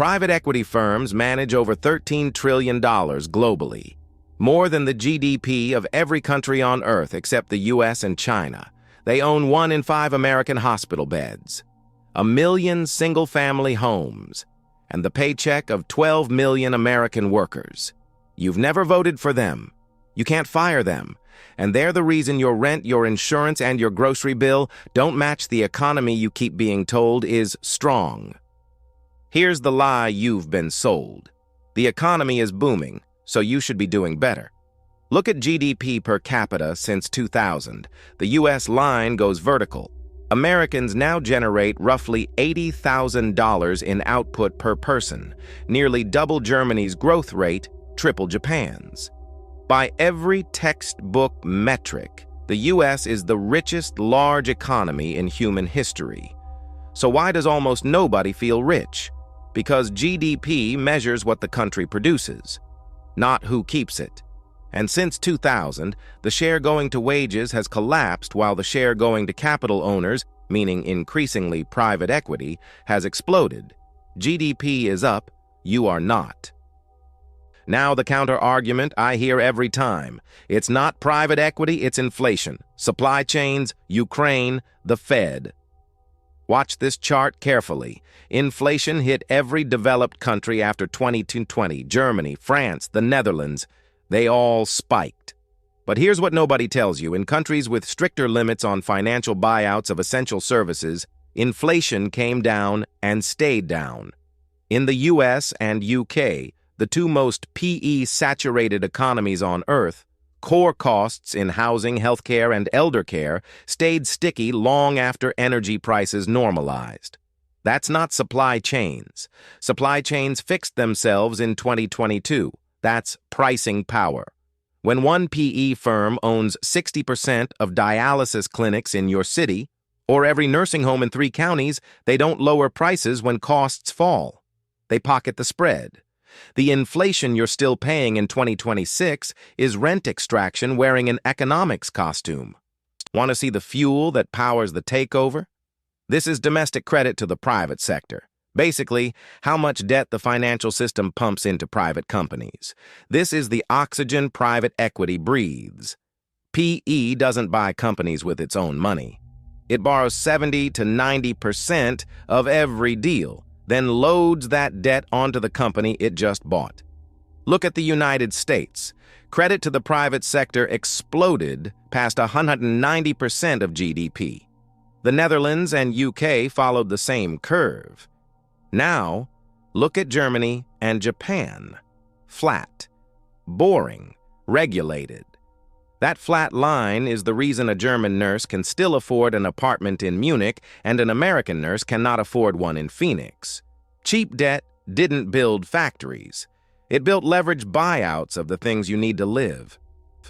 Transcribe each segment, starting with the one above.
Private equity firms manage over $13 trillion globally, more than the GDP of every country on Earth except the US and China. They own 1 in 5 American hospital beds, 1 million single-family homes, and the paycheck of 12 million American workers. You've never voted for them. You can't fire them. And they're the reason your rent, your insurance, and your grocery bill don't match the economy you keep being told is strong. Here's the lie you've been sold. The economy is booming, so you should be doing better. Look at GDP per capita since 2000. The US line goes vertical. Americans now generate roughly $80,000 in output per person, nearly double Germany's growth rate, triple Japan's. By every textbook metric, the US is the richest large economy in human history. So why does almost nobody feel rich? Because GDP measures what the country produces, not who keeps it. And since 2000, the share going to wages has collapsed while the share going to capital owners, meaning increasingly private equity, has exploded. GDP is up, you are not. Now the counter-argument I hear every time. It's not private equity, it's inflation. Supply chains, Ukraine, the Fed. Watch this chart carefully. Inflation hit every developed country after 2020. Germany, France, the Netherlands. They all spiked. But here's what nobody tells you. In countries with stricter limits on financial buyouts of essential services, inflation came down and stayed down. In the US and UK, the two most PE-saturated economies on Earth, core costs in housing, healthcare, and elder care stayed sticky long after energy prices normalized. That's not supply chains. Supply chains fixed themselves in 2022. That's pricing power. When one PE firm owns 60% of dialysis clinics in your city, or every nursing home in 3 counties, they don't lower prices when costs fall. They pocket the spread. The inflation you're still paying in 2026 is rent extraction wearing an economics costume. Want to see the fuel that powers the takeover? This is domestic credit to the private sector. Basically, how much debt the financial system pumps into private companies. This is the oxygen private equity breathes. PE doesn't buy companies with its own money. It borrows 70 to 90% of every deal, then loads that debt onto the company it just bought. Look at the United States. Credit to the private sector exploded past 190% of GDP. The Netherlands and UK followed the same curve. Now, look at Germany and Japan. Flat, boring, regulated. That flat line is the reason a German nurse can still afford an apartment in Munich and an American nurse cannot afford one in Phoenix. Cheap debt didn't build factories. It built leveraged buyouts of the things you need to live.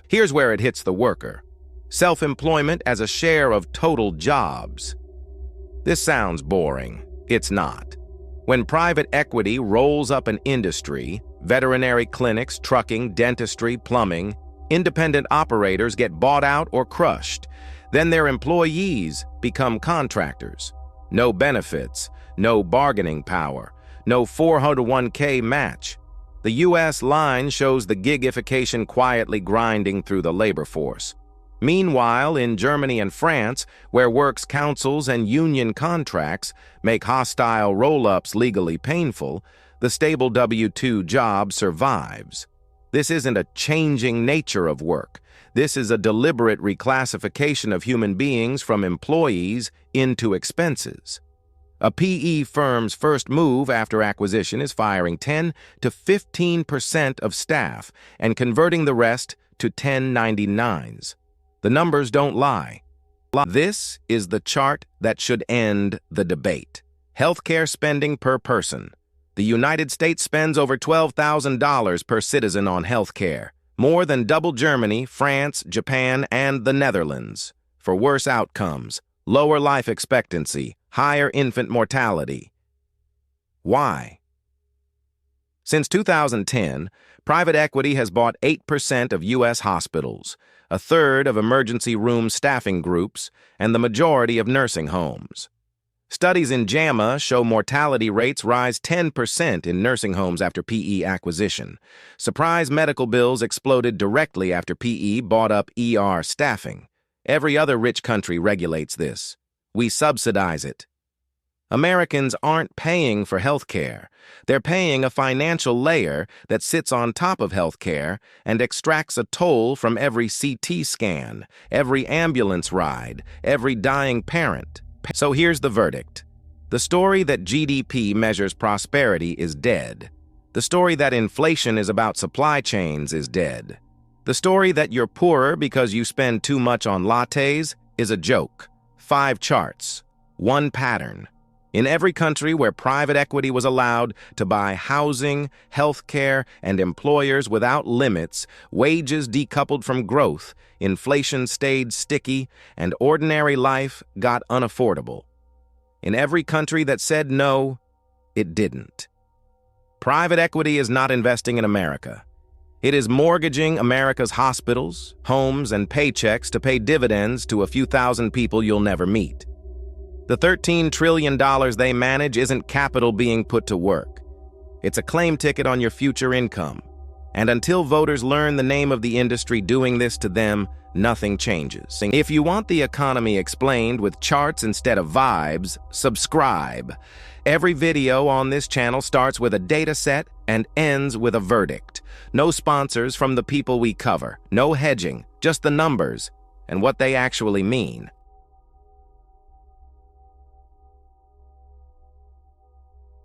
Here's where it hits the worker. Self-employment as a share of total jobs. This sounds boring. It's not. When private equity rolls up an industry, veterinary clinics, trucking, dentistry, plumbing, independent operators get bought out or crushed. Then their employees become contractors. No benefits, no bargaining power, no 401k match. The US line shows the gigification quietly grinding through the labor force. Meanwhile, in Germany and France, where works councils and union contracts make hostile roll-ups legally painful, the stable W-2 job survives. This isn't a changing nature of work. This is a deliberate reclassification of human beings from employees into expenses. A PE firm's first move after acquisition is firing 10 to 15% of staff and converting the rest to 1099s. The numbers don't lie. This is the chart that should end the debate. Healthcare spending per person. The United States spends over $12,000 per citizen on healthcare, more than double Germany, France, Japan, and the Netherlands. For worse outcomes, lower life expectancy, higher infant mortality. Why? Since 2010, private equity has bought 8% of U.S. hospitals, a third of emergency room staffing groups, and the majority of nursing homes. Studies in JAMA show mortality rates rise 10% in nursing homes after PE acquisition. Surprise medical bills exploded directly after PE bought up ER staffing. Every other rich country regulates this. We subsidize it. Americans aren't paying for health care. They're paying a financial layer that sits on top of health care and extracts a toll from every CT scan, every ambulance ride, every dying parent. So here's the verdict. The story that GDP measures prosperity is dead. The story that inflation is about supply chains is dead. The story that you're poorer because you spend too much on lattes is a joke. 5 charts, 1 pattern. In every country where private equity was allowed to buy housing, healthcare, and employers without limits, wages decoupled from growth, inflation stayed sticky, and ordinary life got unaffordable. In every country that said no, it didn't. Private equity is not investing in America. It is mortgaging America's hospitals, homes, and paychecks to pay dividends to a few thousand people you'll never meet. The $13 trillion they manage isn't capital being put to work. It's a claim ticket on your future income. And until voters learn the name of the industry doing this to them, nothing changes. If you want the economy explained with charts instead of vibes, subscribe. Every video on this channel starts with a data set and ends with a verdict. No sponsors from the people we cover. No hedging, just the numbers and what they actually mean.